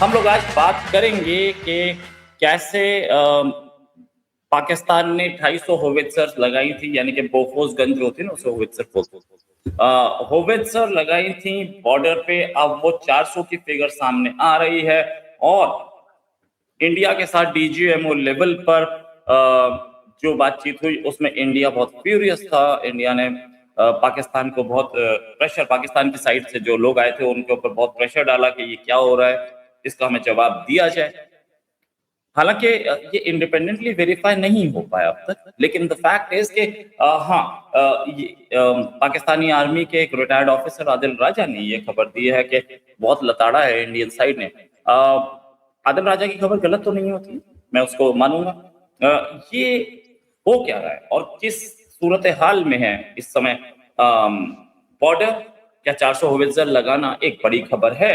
हम लोग आज बात करेंगे कि कैसे पाकिस्तान ने 250 होवित्जर लगाई थी, यानी कि बोफोर्स गन जो होती है ना उसे होवित्जर बोलते हैं। होवित्जर लगाई थी बॉर्डर पे, अब वो 400 की फिगर सामने आ रही है और इंडिया के साथ डीजीएमओ लेवल पर जो बातचीत हुई उसमें इंडिया बहुत फ्यूरियस था। इंडिया ने पाकिस्तान को बहुत प्रेशर, पाकिस्तान की साइड से जो लोग आए थे उनके ऊपर बहुत प्रेशर डाला कि ये क्या हो रहा है, इसका हमें जवाब दिया जाए। हालांकि ये इंडिपेंडेंटली वेरीफाई नहीं हो पाया अब तक, लेकिन द फैक्ट इज कि पाकिस्तानी आर्मी के एक रिटायर्ड ऑफिसर आदिल राजा ने ये खबर दी है कि बहुत लताड़ा है इंडियन साइड ने। आदिल राजा की खबर गलत तो नहीं होती, मैं उसको मानूंगा। ये हो क्या रहा है और किस सूरत हाल में है इस समय बॉर्डर? क्या 400 होवित्जर लगाना एक बड़ी खबर है,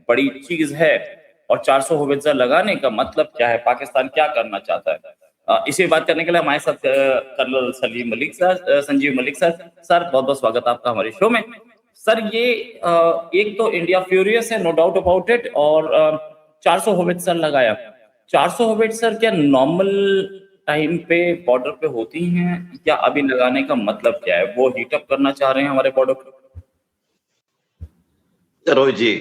बड़ी चीज है? और 400 होवित्जर लगाने का मतलब क्या है, पाकिस्तान क्या करना चाहता है? इसी बात करने के लिए हमारे साथ colonel Salim Malik sir, Sanjeev Malik sir. Sir बहुत बहुत स्वागत आपका हमारे शो में। सर ये एक तो इंडिया फ्यूरियस है, नो डाउट अबाउट इट, और 400 होवित्जर लगाया। 400 होवित्जर क्या नॉर्मल टाइम पे बॉर्डर पे होती हैं, या अभी लगाने का मतलब क्या है? वो हीट अप करना चाह रहे हैं हमारे बॉर्डर को? Rohit ji,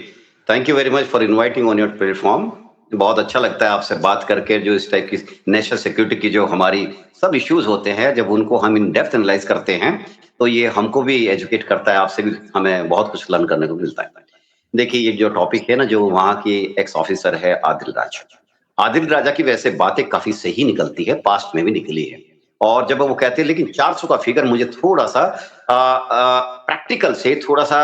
thank you very much for inviting on your platform. बहुत अच्छा लगता है आपसे बात करके। जो इस टाइप की नेशनल सिक्योरिटी की जो हमारी सब इश्यूज होते हैं, जब उनको हम इन डेप्थ एनालाइज करते हैं तो ये हमको भी एजुकेट करता है, आपसे भी हमें बहुत कुछ लर्न करने को मिलता है। देखिए ये जो टॉपिक है ना, जो वहाँ की एक्स ऑफिसर है आदिल राजा, आदिल राजा की वैसे बातें काफी सही निकलती है, पास्ट में भी निकली है। और जब वो कहते हैं, लेकिन 400 का फिगर मुझे थोड़ा सा प्रैक्टिकल से थोड़ा सा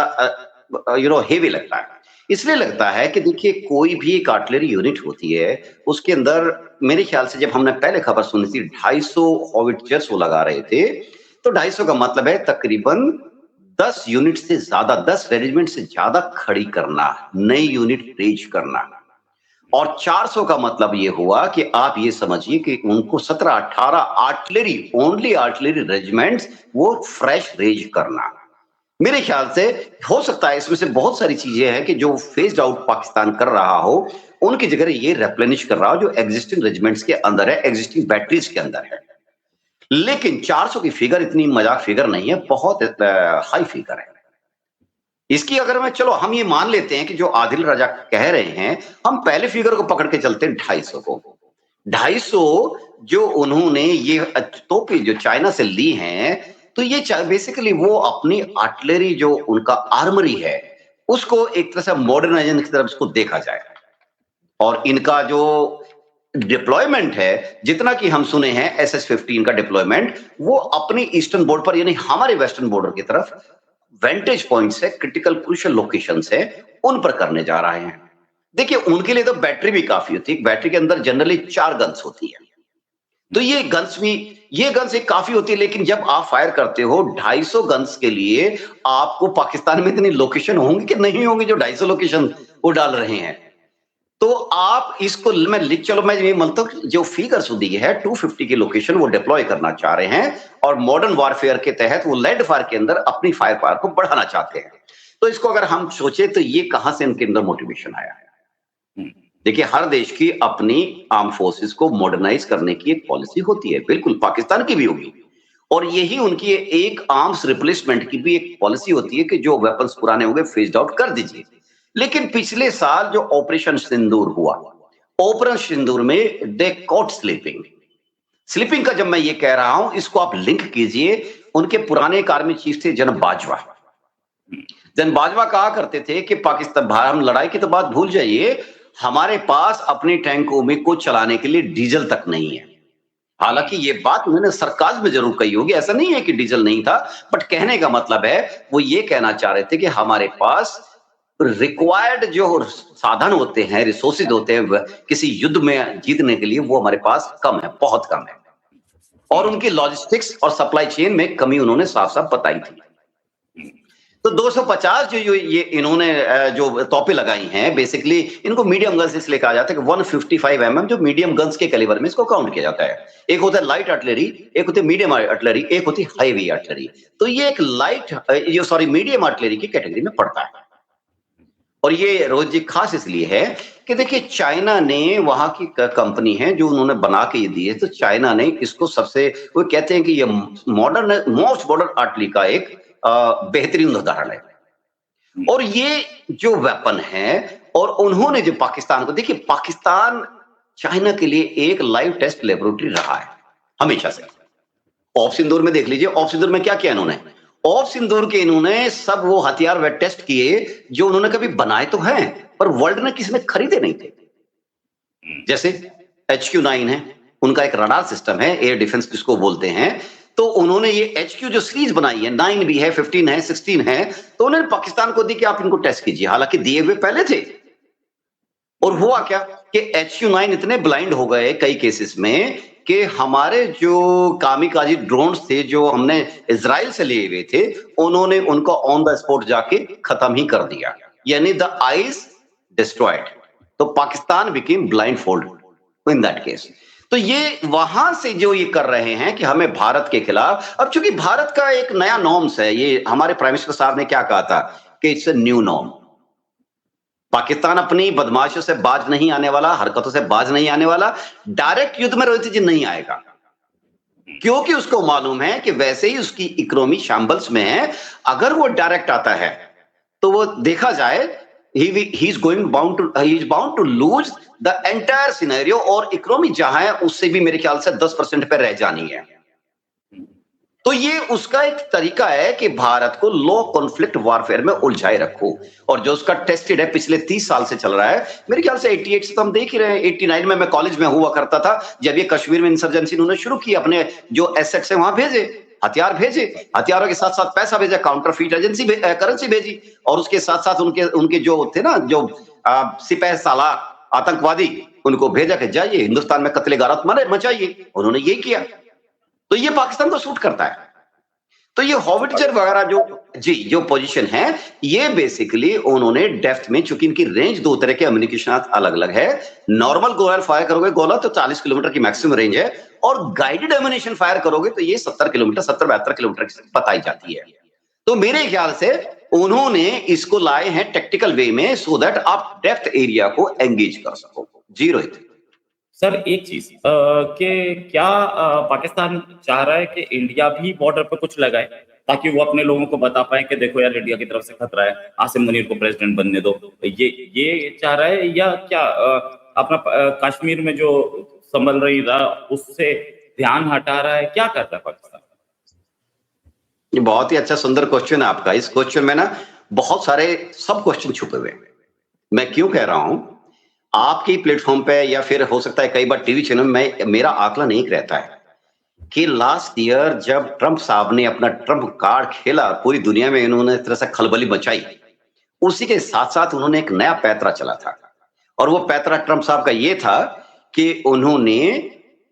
हेवी लगता है। इसलिए लगता है कि देखिए कोई भी एक आर्टिलरी यूनिट होती है, उसके अंदर मेरे ख्याल से जब हमने पहले खबर सुनी थी 250 होवित्जर्स वो लगा रहे थे, तो 250 का मतलब है तकरीबन 10 यूनिट से ज्यादा, 10 रेजिमेंट से ज्यादा खड़ी करना, नई यूनिट रेज करना। और 400 का मतलब ये हुआ कि आप ये समझिए कि उनको 17-18 आर्टिलरी, ओनली आर्टिलरी रेजिमेंट्स वो फ्रेश रेज करना। मेरे ख्याल से हो सकता है इसमें से बहुत सारी चीजें हैं कि जो फेज्ड आउट पाकिस्तान कर रहा हो, उनकी जगह ये रिप्लेनिश कर रहा हो जो एग्जिस्टिंग रेजिमेंट्स के अंदर है, एग्जिस्टिंग बैटरीज के अंदर है। लेकिन 400 की फिगर इतनी मजाक फिगर नहीं है, बहुत हाई फिगर है। इसकी अगर मैं, चलो हम ये मान लेते हैं कि जो आदिल राजा कह रहे हैं, हम पहले फिगर को पकड़ के चलते हैं 250 को। 250 जो उन्होंने ये तोपें जो चाइना से ली हैं, तो ये बेसिकली वो अपनी आर्टिलरी जो उनका आर्मरी है, उसको एक तरह से मॉडर्नाइजेशन की तरफ इसको देखा जाए। और इनका जो डिप्लॉयमेंट है, जितना कि हम सुने हैं SS-15 का डिप्लॉयमेंट, वो अपनी ईस्टर्न बॉर्डर पर, यानी हमारे वेस्टर्न बॉर्डर की तरफ वेंटेज पॉइंट्स है, क्रिटिकल क्रूशियल लोकेशंस है, उन पर करने जा रहे हैं। देखिए उनके लिए तो बैटरी भी काफी होती है, बैटरी के अंदर जनरली 4 गन्स होती है, तो ये गन्स एक काफी होती है। लेकिन जब आप फायर करते हो 250 गन्स के लिए, आपको पाकिस्तान में इतनी लोकेशन होंगी कि नहीं होंगी जो 250 लोकेशन वो डाल रहे हैं। तो आप इसको मैं ये मतलब जो फिगर्स दी है 250 की लोकेशन वो डिप्लॉय करना चाह रहे हैं, और मॉडर्न वॉरफेयर के तहत वो लैंड फायर के अंदर अपनी फायर पावर को बढ़ाना चाहते हैं। तो इसको अगर हम सोचे तो ये कहां से इनके अंदर मोटिवेशन आया है? देखिए हर देश की अपनी आर्म फोर्सेस को मॉडर्नाइज करने की एक पॉलिसी होती है, बिल्कुल पाकिस्तान की भी होगी, और यही उनकी एक आर्म्स रिप्लेसमेंट की भी एक पॉलिसी होती है कि जो वेपन्स पुराने हो गए फेज्ड आउट कर दीजिए। लेकिन पिछले साल जो ऑपरेशन सिंदूर हुआ, ऑपरेशन सिंदूर में दे कॉट स्लीपिंग का जब मैं ये कह रहा हूं, इसको आप लिंक कीजिए, उनके पुराने एक आर्मी चीफ थे जनरल बाजवा, जन बाजवा कहा करते थे कि पाकिस्तान हम लड़ाई की तो बात भूल जाइए, हमारे पास अपने टैंकों में कुछ चलाने के लिए डीजल तक नहीं है। हालांकि ये बात उन्होंने सरकाज़्म में जरूर कही होगी, ऐसा नहीं है कि डीजल नहीं था, बट कहने का मतलब है वो ये कहना चाह रहे थे कि हमारे पास रिक्वायर्ड जो साधन होते हैं, रिसोर्सेज होते हैं किसी युद्ध में जीतने के लिए, वो हमारे पास कम है, बहुत कम है। और उनकी लॉजिस्टिक्स और सप्लाई चेन में कमी उन्होंने साफ-साफ बताई थी। तो 250 जो ये इन्होंने जो तोपें लगाई हैं, बेसिकली इनको मीडियम गन्स इसलिए कहा जाता है कि 155 जो मीडियम गन्स के कैलिबर में इसको काउंट किया जाता है। एक होता है लाइट आर्टिलरी, एक होती है मीडियम आर्टिलरी, एक होती है हेवी आर्टिलरी। तो ये एक मीडियम आर्टिलरी की कैटेगरी में पड़ता है। और ये रोहित जी खास इसलिए है कि देखिए चाइना ने वहां की कंपनी है जो उन्होंने बना के ये दी है, तो चाइना ने इसको सबसे वो कहते हैं कि ये मोस्ट मॉडर्न आर्टिलरी का एक बेहतरीन उदाहरण है। और ये जो वेपन है और उन्होंने जो पाकिस्तान को, देखिए पाकिस्तान चाइना के लिए एक लाइव टेस्ट लेबोरेटरी रहा है हमेशा से। ऑफ सिंदूर में देख लीजिए, ऑफ सिंदूर में क्या किया इन्होंने, ऑफ सिंदूर के इन्होंने सब वो हथियार वे टेस्ट किए जो उन्होंने कभी बनाए तो हैं पर वर्ल्ड ने किसी ने खरीदे नहीं थे। जैसे HQ-9 है, उनका एक रडार सिस्टम है, एयर डिफेंस जिसको बोलते हैं। तो उन्होंने ये HQ जो सीरीज बनाई है, 9 भी है, 15 है, 16 है, तो उन्होंने पाकिस्तान को दी कि आप इनको टेस्ट कीजिए, हालांकि दिए हुए पहले थे। और हुआ क्या कि HQ-9 इतने ब्लाइंड हो गए कई केसेस में कि हमारे जो कामिकाजी ड्रोन्स थे जो हमने इजराइल से लिए हुए थे, उन्होंने उनको ऑन द स्पॉट जाके खत्म ही कर दिया, यानी द आइज डिस्ट्रॉयड। तो Pakistan became blind fold in that case. तो ये वहां से जो ये कर रहे हैं कि हमें भारत के खिलाफ, अब चूंकि भारत का एक नया नॉर्म्स है, ये हमारे प्राइम मिनिस्टर साहब ने क्या कहा था कि it's a new norm. Pakistan अपनी बदमाशों से बाज नहीं आने वाला, हरकतों से बाज नहीं आने वाला, डायरेक्ट युद्ध में रोहित जी नहीं आएगा, क्योंकि उसको मालूम है कि वैसे ही उसकी इकोनॉमी शैम्बल्स में है। अगर वो डायरेक्ट आता है तो वो देखा जाए he is bound to lose the entire scenario, और इकोनॉमी जहां है उससे भी मेरे ख्याल से 10% पे रह जानी है। तो ये उसका एक तरीका है कि भारत को लो कॉन्फ्लिक्ट वारफेयर में उलझाए रखो, और जो उसका टेस्टेड है पिछले 30 साल से चल रहा है, मेरे ख्याल से 88 से तो हम देख ही रहे हैं। 89 में मैं कॉलेज में हुआ करता था जब ये कश्मीर में इंसर्जेंसी उन्होंने शुरू की, अपने जो एसेट्स है वहां भेजे, हथियार भेजे, हथियारों के साथ साथ पैसा भेजा, काउंटरफीट करेंसी भेजी, और उसके साथ साथ उनके जो थे ना, जो सिपाही सालार आतंकवादी, उनको भेजा कि जाइए हिंदुस्तान में कत्ले गारत मचाइए। उन्होंने ये किया, तो ये पाकिस्तान को सूट करता है। तो ये हॉविटजर वगैरह जो पोजीशन है, ये बेसिकली उन्होंने डेप्थ में, चूंकि इनकी रेंज दो तरह के अम्युनिकेशन अलग अलग है, नॉर्मल गोला फायर करोगे गोला तो 40 किलोमीटर की मैक्सिमम रेंज है, और गाइडेड एम्युनिशन फायर करोगे तो ये 70 किलोमीटर 70-72 किलोमीटर की बताई जाती है। तो मेरे ख्याल से उन्होंने इसको लाए हैं टेक्टिकल वे में, सो दैट आप डेप्थ एरिया को एंगेज कर सको। जी रोहित सर, एक चीज कि क्या पाकिस्तान चाह रहा है कि इंडिया भी बॉर्डर पर कुछ लगाए ताकि वो अपने लोगों को बता पाए कि देखो यार इंडिया की तरफ से खतरा है, आसिम मुनीर को प्रेसिडेंट बनने दो, ये चाह रहा है, या क्या अपना कश्मीर में जो संभल रही रहा उससे ध्यान हटा रहा है, क्या करता है पाकिस्तान? ये बहुत ही अच्छा सुंदर क्वेश्चन है आपका। इस क्वेश्चन में ना बहुत सारे सब क्वेश्चन छुपे हुए हैं। मैं क्यों कह रहा हूं, आपके प्लेटफॉर्म पे या फिर हो सकता है कई बार टीवी चैनल में मेरा आकलन एक रहता है कि लास्ट ईयर जब ट्रंप साहब ने अपना ट्रंप कार्ड खेला, पूरी दुनिया में इन्होंने इस तरह से खलबली मचाई, उसी के साथ साथ उन्होंने एक नया पैतरा चला था, और वो पैतरा ट्रंप साहब का ये था कि उन्होंने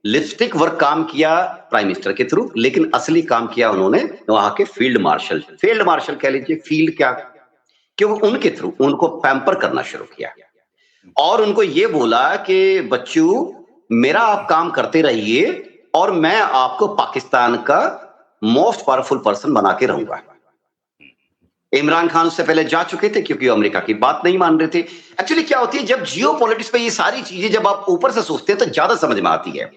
लिपस्टिक वर्क काम किया प्राइम मिनिस्टर के थ्रू, लेकिन असली काम किया उन्होंने वहां के फील्ड मार्शल कह लीजिए, फील्ड क्या, क्योंकि उनके थ्रू उनको पैम्पर करना शुरू किया और उनको ये बोला कि बच्चों मेरा आप काम करते रहिए और मैं आपको पाकिस्तान का मोस्ट पावरफुल पर्सन बना के रहूंगा। इमरान खान उससे पहले जा चुके थे क्योंकि अमेरिका की बात नहीं मान रहे थे। एक्चुअली क्या होती है, जब जियो पॉलिटिक्स पे ये सारी चीजें जब आप ऊपर से सोचते हैं तो ज्यादा समझ में आती है।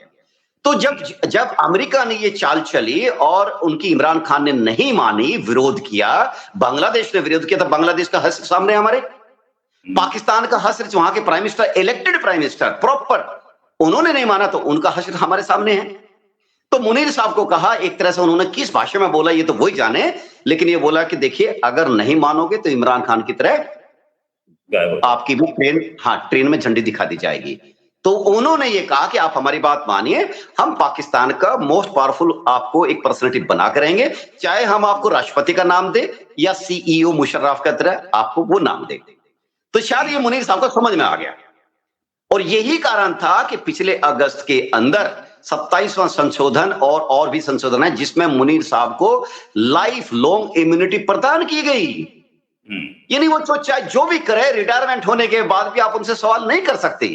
तो जब अमेरिका ने ये चाल चली और उनकी इमरान खान ने नहीं मानी, विरोध किया, बांग्लादेश ने विरोध किया, तो बांग्लादेश का हश्र सामने हमारे, पाकिस्तान का हश्र वहां के prime minister, elected prime minister proper, उन्होंने नहीं माना तो उनका हश्र हमारे सामने है। तो मुनीर साहब को कहा, एक तरह से उन्होंने किस भाषा में बोला ये तो वही जाने, लेकिन ये बोला कि देखिए अगर नहीं मानोगे तो इमरान खान की तरह आपकी भी ट्रेन में झंडी दिखा दी जाएगी। तो उन्होंने ये कहा कि आप हमारी बात मानिए, हम पाकिस्तान का मोस्ट पावरफुल आपको एक पर्सनैलिटी बना के रहेंगे, चाहे हम आपको राष्ट्रपति का नाम दे या सीईओ मुशर्रफ की तरह आपको वो नाम दे। तो शायद ये मुनीर साहब को समझ में आ गया और यही कारण था कि पिछले अगस्त के अंदर 27वां संशोधन और भी संशोधन है जिसमें मुनीर साहब को लाइफ लॉन्ग इम्यूनिटी प्रदान की गई। यानी वो चाहे जो भी करे, रिटायरमेंट होने के बाद भी आप उनसे सवाल नहीं कर सकते।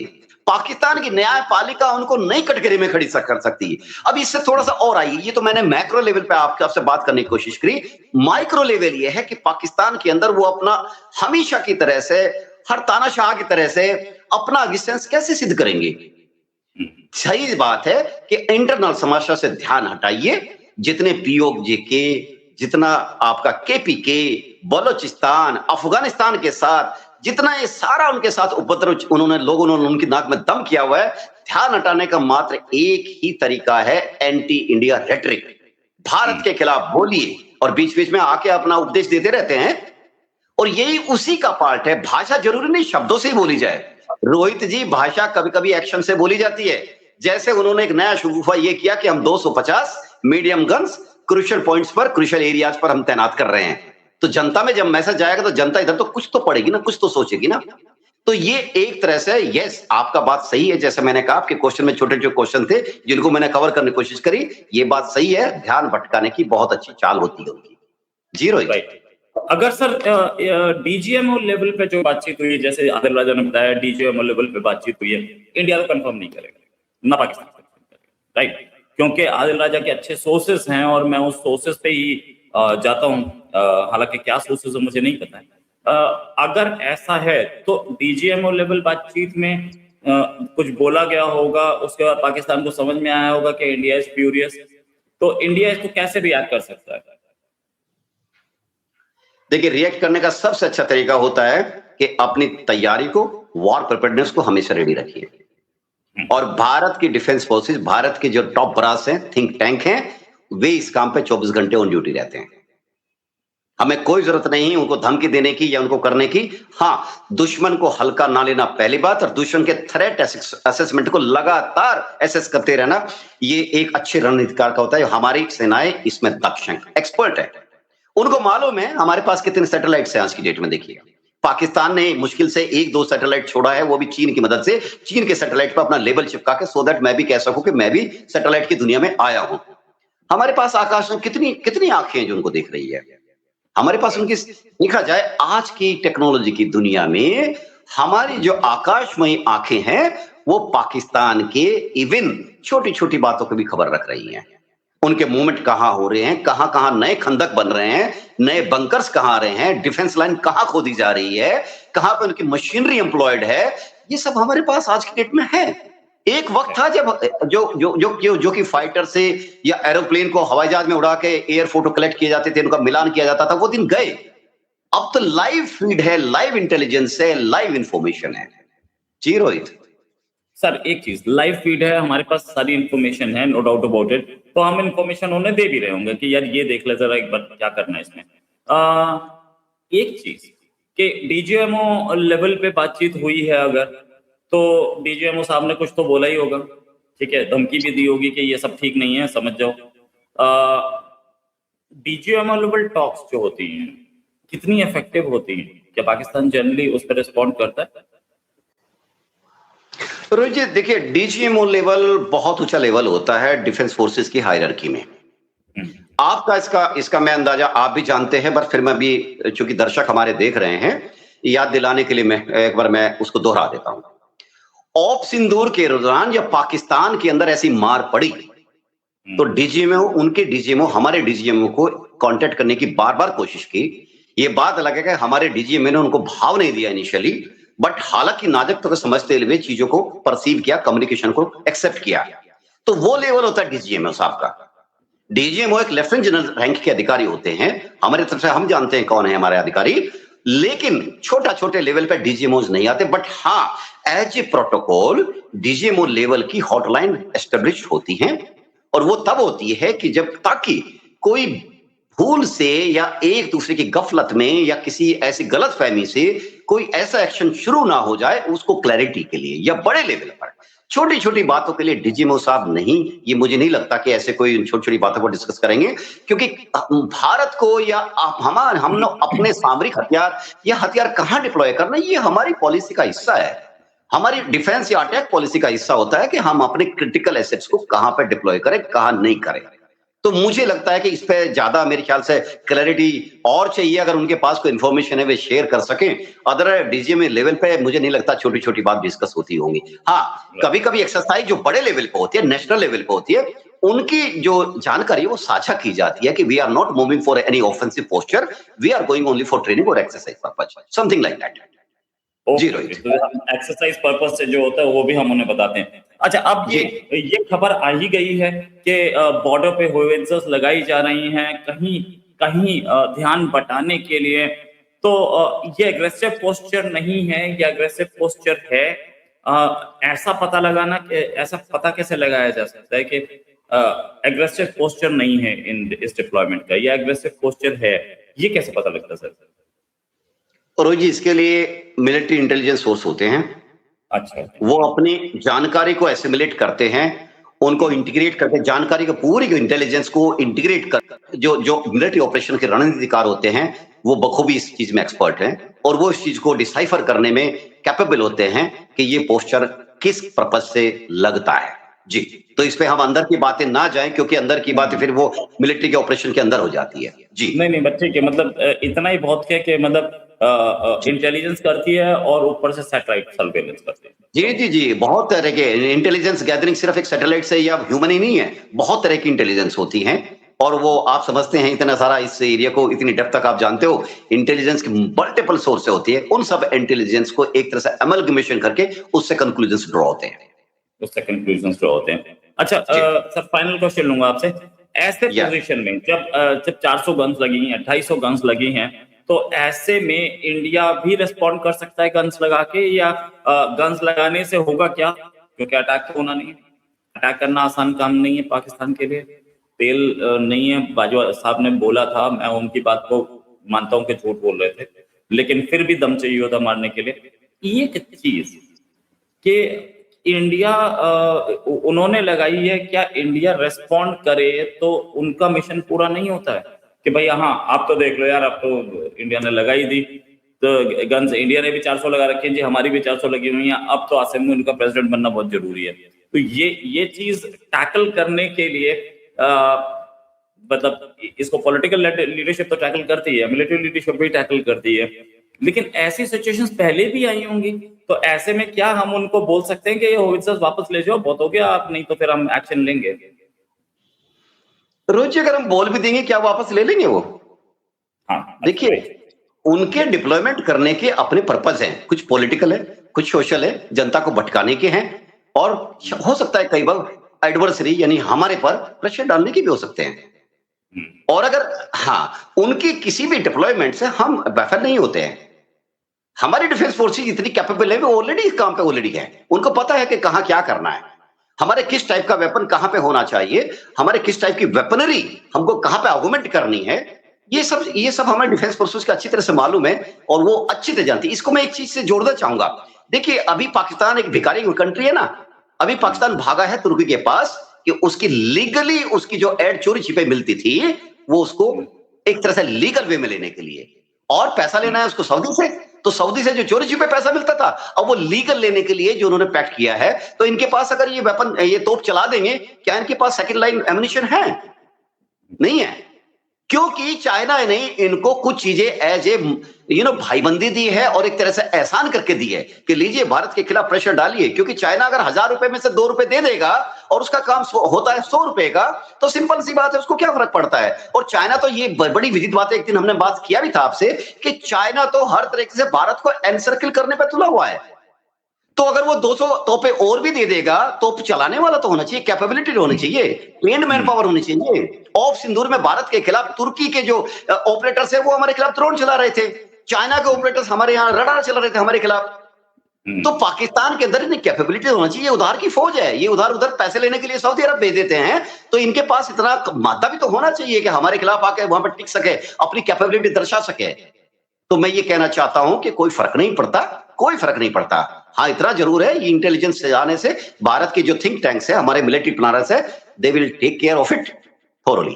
पाकिस्तान की न्यायपालिका उनको नई कटघरे में खड़ी कर सकती है। अब इससे थोड़ा सा और आइए, ये तो मैंने मैक्रो लेवल पे आपसे बात करने की कोशिश करी। माइक्रो लेवल ये है कि पाकिस्तान के अंदर वो अपना हमेशा की तरह से, हर तानाशाह की तरह से अपना एग्जिस्टेंस कैसे सिद्ध करेंगे। सही बात है कि इंटरनल समस्या से ध्यान हटाइए। जितने पीओके के, जितना आपका केपीके, बलोचिस्तान, अफगानिस्तान के साथ जितना ये सारा उनके साथ उपद्रव लोगों ने उनकी नाक में दम किया हुआ है, ध्यान हटाने का मात्र एक ही तरीका है, एंटी इंडिया रेटरिक। भारत के खिलाफ बोलिए और बीच बीच में आके अपना उपदेश देते रहते हैं और यही उसी का पार्ट है। भाषा जरूरी नहीं शब्दों से ही बोली जाए, रोहित जी, भाषा कभी कभी एक्शन से बोली जाती है। जैसे उन्होंने एक नया शगुफा ये किया कि हम 250 मीडियम गन्स क्रूशियल पॉइंट्स पर, क्रूशियल एरियाज पर हम तैनात कर रहे हैं। तो जनता में जब मैसेज जाएगा तो जनता इधर तो कुछ तो पड़ेगी ना, कुछ तो सोचेगी ना। तो ये एक तरह से, यस, आपका बात सही है। जैसे मैंने कहा, आपके क्वेश्चन में छोटे जो क्वेश्चन थे जिनको मैंने कवर करने की कोशिश करी, ये बात सही है, ध्यान भटकाने की बहुत अच्छी चाल होती है उनकी। जी रोहित। अगर सर डीजीएमओ लेवल पे जो बातचीत हुई, जैसे आदिल राजा ने बताया, डीजीएमओ लेवल पे बातचीत हुई है, इंडिया तो कंफर्म नहीं करेगा, ना पाकिस्तान कंफर्म करेगा, राइट? क्योंकि आदिल राजा के अच्छे सोर्सेस हैं और मैं उस सोर्सेस पे ही जाता हूँ। हालांकि क्या सोर्सेस है मुझे नहीं पता है। अगर ऐसा है तो डीजीएमओ लेवल बातचीत में कुछ बोला गया होगा, उसके बाद पाकिस्तान को समझ में आया होगा कि इंडिया इज फ्यूरियस, तो इंडिया इसको कैसे रिएक्ट कर सकता है? देखिए, रिएक्ट करने का सबसे अच्छा तरीका होता है कि अपनी तैयारी को, वॉर प्रिपेयर्डनेस को हमेशा रेडी रखिए। और भारत की डिफेंस फोर्सेस, भारत के जो टॉप ब्रास हैं, थिंक टैंक हैं, वे इस काम पे 24 घंटे ऑन ड्यूटी रहते हैं। हमें कोई जरूरत नहीं उनको धमकी देने की या उनको करने की। हाँ, दुश्मन को हल्का ना लेना पहली बात, और दुश्मन के थ्रेट असेसमेंट को लगातार एसेस करते रहना, ये एक अच्छे रणनीतिकार का होता है। हमारी सेनाएं इसमें दक्ष हैं, एक्सपर्ट है। उनको मालूम है हमारे पास कितने सैटेलाइट्स हैं आज की डेट में। देखिएगा, पाकिस्तान ने मुश्किल से 1-2 सैटेलाइट छोड़ा है, वो भी चीन की मदद से, चीन के सैटेलाइट पर अपना लेबल चिपका के, सो दैट मैं भी कह सकूं कि मैं भी सैटेलाइट की दुनिया में आया हूं। हमारे पास आकाश में कितनी कितनी आंखें हैं जो उनको देख रही है। हमारे पास उनकी, देखा जाए आज की टेक्नोलॉजी की दुनिया में, हमारी जो आकाशमयी आंखें हैं वो पाकिस्तान के इवन छोटी छोटी बातों की भी खबर रख रही हैं। उनके मूवमेंट कहां हो रहे हैं, कहां कहां नए खंदक बन रहे हैं, नए बंकर्स कहां आ रहे हैं, डिफेंस लाइन कहां खोदी जा रही है, कहां पे उनकी मशीनरी एम्प्लॉयड है, ये सब हमारे पास आज की डेट में है। एक वक्त था जब जो कि फाइटर से या एरोप्लेन को हवाई जहाज में उड़ा के एयर फोटो कलेक्ट किए जाते थे, उनका मिलान किया जाता था, वो दिन गए। अब तो लाइव फीड है, लाइव इंटेलिजेंस है, लाइव इंफॉर्मेशन है। जी रोहित सर, एक चीज, लाइव फीड है, हमारे पास सारी इंफॉर्मेशन है, नो डाउट अबाउट इट, तो हम इंफॉर्मेशन उन्हें दे भी रहे होंगे कि यार ये देख ले जरा एक बार क्या करना है इसमें। एक चीज कि डीजीएमओ लेवल पे बातचीत हुई है अगर, तो डीजीएमओ साहब ने कुछ तो बोला ही होगा, ठीक है, धमकी भी दी होगी कि ये सब ठीक नहीं है, समझ जाओ। डीजीएमओ लेवल टॉक्स जो होती हैं कितनी इफेक्टिव होती हैं? क्या पाकिस्तान जनरली उस पर रिस्पॉन्ड करता है? रोहित जी, देखिए, डीजीएमओ लेवल बहुत ऊंचा लेवल होता है डिफेंस फोर्सेस की हायरार्की में। आपका इसका मैं अंदाजा आप भी जानते हैं, पर फिर मैं भी, चूंकि दर्शक हमारे देख रहे हैं, याद दिलाने के लिए मैं उसको दोहरा देता हूं। ऑप सिंदूर के दौरान जब पाकिस्तान के अंदर ऐसी मार पड़ी तो डीजीएमओ, उनके डीजीएमओ हमारे डीजीएमओ को कांटेक्ट करने की बार बार कोशिश की। ये बात अलग है कि हमारे डीजीएमओ ने उनको भाव नहीं दिया इनिशियली, बट हालांकि नाजुकता को समझते हुए चीजों को परसीव किया, कम्युनिकेशन को एक्सेप्ट किया। तो वो लेवल होता है डीजीएमओ साहब का। डीजीएमओ एक लेफ्टिनेंट जनरल रैंक के अधिकारी होते हैं, हमारे तरफ से हम जानते हैं कौन है हमारे अधिकारी, लेकिन छोटे लेवल पे डीजीएमओज नहीं आते। बट हाँ, as a protocol DGMO level की हॉटलाइन एस्टेब्लिश होती हैं, और वो तब होती है कि जब, ताकि कोई भूल से या एक दूसरे की गफलत में या किसी ऐसी गलतफहमी से कोई ऐसा एक्शन शुरू ना हो जाए उसको क्लैरिटी के लिए या बड़े लेवल पर छोटी-छोटी बातों के लिए डीजीएमओ साहब नहीं, ये मुझे नहीं लगता कि ऐसे कोई छोटी-छोटी बातों को डिस्कस करेंगे क्योंकि भारत को या हम लोग अपने सामरिक हथियार या हथियार कहाँ डिप्लॉय करना ये हमारी पॉलिसी का हिस्सा है। हमारी डिफेंस या अटैक पॉलिसी का हिस्सा होता है कि हम अपने क्रिटिकल एसेट्स को कहां पे डिप्लॉय करें, कहां नहीं करें। तो मुझे लगता है कि इस पे ज्यादा मेरे ख्याल से क्लैरिटी और चाहिए, अगर उनके पास कोई इंफॉर्मेशन है वे शेयर कर सकें। अदर डीजीएम लेवल पे मुझे नहीं लगता छोटी-छोटी बात डिस्कस होती होंगी। हाँ, कभी-कभी एक्सरसाइज जो बड़े लेवल पे होती है, नेशनल लेवल पे होती है, उनकी जो जानकारी है वो साझा की जाती है कि we are not moving for any offensive posture, we are going only for training और exercise purpose, something like that. जी ओके, रोहित। तो एक्सरसाइज पर्पस से जो होता है वो भी हम उन्हें बताते हैं। अच्छा, अब जी। ये खबर आ ही गई है कि बॉर्डर पे होवित्जर्स लगाई जा रही हैं कहीं कहीं ध्यान बटाने के लिए। तो ये एग्रेसिव पोस्चर नहीं है, ये एग्रेसिव पोस्चर है। ऐसा पता लगाना कि ऐसा पता कैसे लगाया जा सकता है कि एग्रेसिव पोस्चर नहीं है इन इस डिप्लॉयमेंट का, या एग्रेसिव पोस्चर है, ये कैसे पता लगता है सर? रोहित जी, इसके लिए मिलिट्री इंटेलिजेंस सोर्स होते हैं। अच्छा। वो अपनी जानकारी को एसिमिलेट करते हैं, उनको इंटीग्रेट करके जानकारी को पूरी इंटेलिजेंस को इंटीग्रेट कर जो जो मिलिट्री ऑपरेशन के रणनीतिकार होते हैं, वो बखूबी इस चीज में एक्सपर्ट हैं और वो इस चीज को डिसाइफर करने में कैपेबल होते हैं कि ये पोस्चर किस पर्पज से लगता है। जी, तो इस पे हम अंदर की बातें ना जाएं क्योंकि अंदर की बातें फिर वो मिलिट्री के ऑपरेशन के अंदर हो जाती है। जी। नहीं, नहीं, बट ठीक है, मतलब इतना ही बहुत है कि मतलब इंटेलिजेंस करती है और ऊपर से सैटेलाइट सर्वेलेंस करती है। जी, जी, जी, बहुत तरह के इंटेलिजेंस गैदरिंग सिर्फ एक सैटेलाइट से या ह्यूमन ही नहीं है, बहुत तरह की इंटेलिजेंस होती हैं और वो आप समझते हैं इतना सारा इस एरिया को इतनी डेप्थ तक आप जानते हो, इंटेलिजेंस की मल्टीपल सोर्स से होती है, उन सब इंटेलिजेंस को एक तरह से एमलगमेशन करके उससे कंक्लूजन्स ड्रॉ होते हैं। उससे कंक्लूजन्स ड्रॉ होते हैं। अच्छा, सर फाइनल क्वेश्चन लूँगा आपसे। ऐसे या पोज़ीशन में जब 400 गन्स लगी हैं, 250 गन्स लगी हैं, तो ऐसे में इंडिया भी रिस्पॉन्ड कर सकता है गन्स लगा के, या गन्स लगाने से होगा क्या? क्योंकि अटैक तो होना नहीं है। अटैक करना आसान काम नहीं है पाकिस्तान के लिए। तेल नहीं है, बाजवा साहब ने बोला था, मैं उनकी बात को मानता हूँ कि झूठ बोल रहे थे, लेकिन फिर भी दम चाहिए होता मारने के लिए। ये चीज़ कि इंडिया उन्होंने लगाई है, क्या इंडिया रिस्पॉन्ड करे तो उनका मिशन पूरा नहीं होता है? कि भाई हाँ, आप तो देख लो यार, अब तो इंडिया ने लगाई दी, तो गन्स इंडिया ने भी 400 लगा रखी हैं जी, हमारी भी 400 लगी हुई हैं, अब तो आसिम में उनका प्रेसिडेंट बनना बहुत जरूरी है। तो ये चीज टैकल करने के लिए मतलब इसको पॉलिटिकल लीडरशिप तो टैकल करती है, मिलिट्री लीडरशिप भी टैकल करती है, लेकिन ऐसी सिचुएशंस पहले भी आई होंगी। तो ऐसे में क्या हम उनको बोल सकते हैं कि ये होवित्जर्स वापस ले जाओ, बहुत हो गया, आप नहीं तो फिर हम एक्शन लेंगे? रोज अगर हम बोल भी देंगे क्या वापस ले लेंगे वो? हाँ, देखिए, उनके डिप्लॉयमेंट करने के अपने पर्पस हैं, कुछ पॉलिटिकल है, कुछ सोशल है, जनता को भटकाने के हैं और हो सकता है कई बार एडवर्सरी यानी हमारे पर प्रेशर डालने के भी हो सकते हैं। और अगर हाँ, उनकी किसी भी डिप्लॉयमेंट से हम बेफर नहीं होते हैं। हमारी डिफेंस फोर्सेस इतनी कैपेबल है, वो ऑलरेडी इस काम पे ऑलरेडी है। उनको पता है कि कहां क्या करना है, हमारे किस टाइप का वेपन कहां पे होना चाहिए, हमारे किस टाइप की वेपनरी हमको कहां पे आर्गुमेंट करनी है, ये सब हमारे डिफेंस फोर्सेस को अच्छी तरह से मालूम है और वो अच्छी तरह जानती है। इसको मैं एक चीज से जोड़ना चाहूंगा। देखिए, अभी पाकिस्तान एक भिखारी कंट्री है ना, अभी पाकिस्तान भागा है तुर्की के पास कि उसकी लीगली उसकी जो एड चोरी छिपे मिलती थी, वो उसको एक तरह से लीगल वे में लेने के लिए, और पैसा लेना है उसको सऊदी से, तो सऊदी से जो चोरी छिपे पैसा मिलता था, अब वो लीगल लेने के लिए जो उन्होंने पैक्ट किया है, तो इनके पास अगर ये वेपन, ये तोप चला देंगे, क्या इनके पास सेकंड लाइन एम्युनिशन है? नहीं है, क्योंकि चाइना ने इनको कुछ चीजें एज ए भाईबंदी दी है और एक तरह से एहसान करके दी है कि लीजिए भारत के खिलाफ प्रेशर डालिए, क्योंकि चाइना अगर 1000 रुपए में से 2 रुपए दे देगा और उसका काम होता है 100 रुपए का, तो सिंपल सी बात है, उसको क्या फर्क पड़ता है। और चाइना तो ये बड़ी विदित बात है, एक दिन हमने बात किया भी था आपसे कि चाइना तो हर तरीके से भारत को एनसर्किल करने पर तुला हुआ है। तो अगर वो 200 तोपे और भी दे देगा, तोप चलाने वाला तो होना चाहिए, कैपेबिलिटी होनी चाहिए, ट्रेन्ड मैन पावर होनी चाहिए। ऑफ सिंदूर में भारत के खिलाफ तुर्की के जो ऑपरेटर्स है वो हमारे खिलाफ ड्रोन चला रहे थे, चाइना के ऑपरेटर्स हमारे यहाँ रडार चला रहे थे हमारे खिलाफ। तो पाकिस्तान के अंदर इतनी कैपेबिलिटी होना चाहिए। ये उधार की फौज है, ये उधार उधर पैसे लेने के लिए सऊदी अरब भेज देते हैं, तो इनके पास इतना मादा भी तो होना चाहिए कि हमारे खिलाफ आके वहां पर टिक सके, अपनी कैपेबिलिटी दर्शा सके। तो मैं ये कहना चाहता हूं कि कोई फर्क नहीं पड़ता, कोई फर्क नहीं पड़ता। हाँ, इतना जरूर है, ये इंटेलिजेंस से आने से भारत की जो थिंक टैंक्स है, हमारे मिलिट्री प्लानर्स है, they will take care of it thoroughly.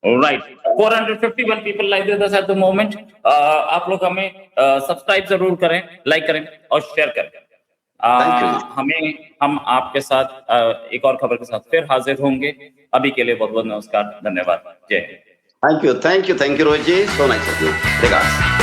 Right, 451 people like this at the moment. आप लोग हमें सब्सक्राइब जरूर करें, लाइक करें और शेयर करें। Thank you. हम आपके साथ एक और खबर के साथ फिर हाजिर होंगे। अभी के लिए बहुत बहुत नमस्कार, धन्यवाद, जय Hind. Thank you Rohit ji, so nice of you. Regards.